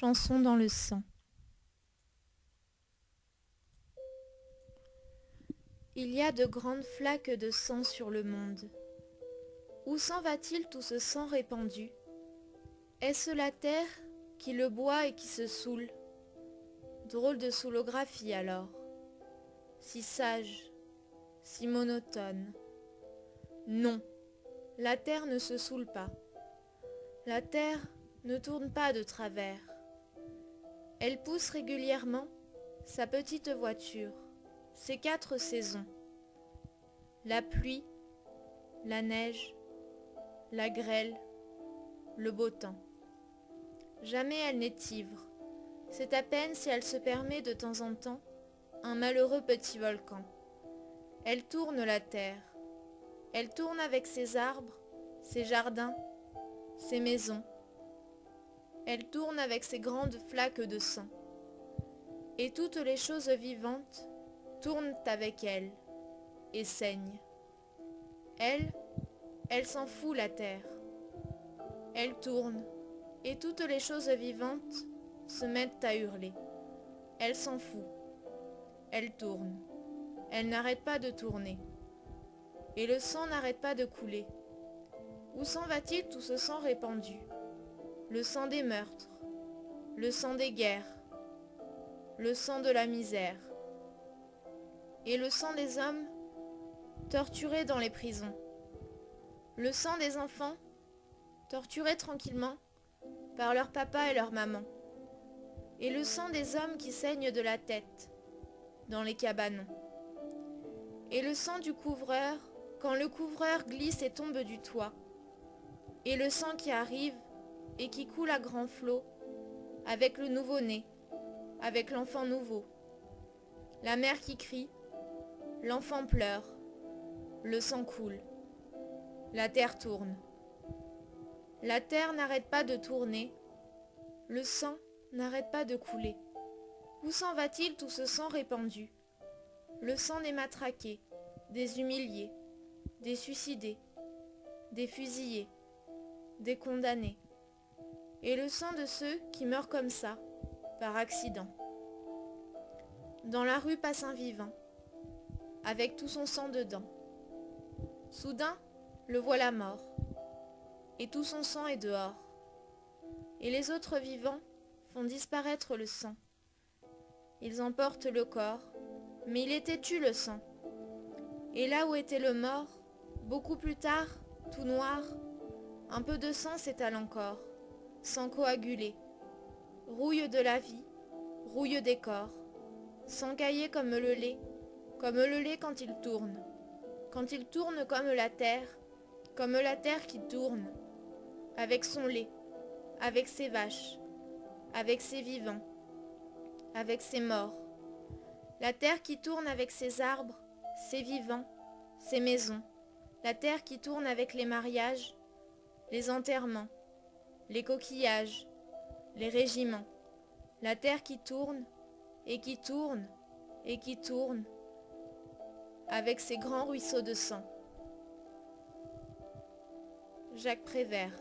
Chanson dans le sang. Il y a de grandes flaques de sang sur le monde. Où s'en va-t-il tout ce sang répandu? Est-ce la terre qui le boit et qui se saoule? Drôle de soûlographie alors, si sage, si monotone. Non, la terre ne se saoule pas. La terre ne tourne pas de travers. Elle pousse régulièrement sa petite voiture, ses 4 saisons. La pluie, la neige, la grêle, le beau temps. Jamais elle n'est ivre. C'est à peine si elle se permet de temps en temps un malheureux petit volcan. Elle tourne la terre. Elle tourne avec ses arbres, ses jardins, ses maisons. Elle tourne avec ses grandes flaques de sang. Et toutes les choses vivantes tournent avec elle et saignent. Elle s'en fout la terre. Elle tourne, et toutes les choses vivantes se mettent à hurler. Elle s'en fout. Elle tourne. Elle n'arrête pas de tourner. Et le sang n'arrête pas de couler. Où s'en va-t-il tout ce sang répandu? Le sang des meurtres, le sang des guerres, le sang de la misère, et le sang des hommes torturés dans les prisons, le sang des enfants torturés tranquillement par leur papa et leur maman, et le sang des hommes qui saignent de la tête dans les cabanons, et le sang du couvreur quand le couvreur glisse et tombe du toit, et le sang qui arrive et qui coule à grands flots avec le nouveau-né, avec l'enfant nouveau, la mère qui crie, l'enfant pleure, le sang coule, la terre tourne. La terre n'arrête pas de tourner, le sang n'arrête pas de couler. Où s'en va-t-il tout ce sang répandu? Le sang des matraqués, des humiliés, des suicidés, des fusillés, des condamnés, et le sang de ceux qui meurent comme ça, par accident. Dans la rue passe un vivant, avec tout son sang dedans. Soudain, le voilà mort, et tout son sang est dehors. Et les autres vivants font disparaître le sang. Ils emportent le corps, mais il était tu le sang. Et là où était le mort, beaucoup plus tard, tout noir, un peu de sang s'étale encore, sang coagulé, rouille de la vie, rouille des corps, sang caillé comme le lait quand il tourne comme la terre qui tourne, avec son lait, avec ses vaches, avec ses vivants, avec ses morts, la terre qui tourne avec ses arbres, ses vivants, ses maisons, la terre qui tourne avec les mariages, les enterrements, les coquillages, les régiments, la terre qui tourne et qui tourne et qui tourne avec ses grands ruisseaux de sang. Jacques Prévert.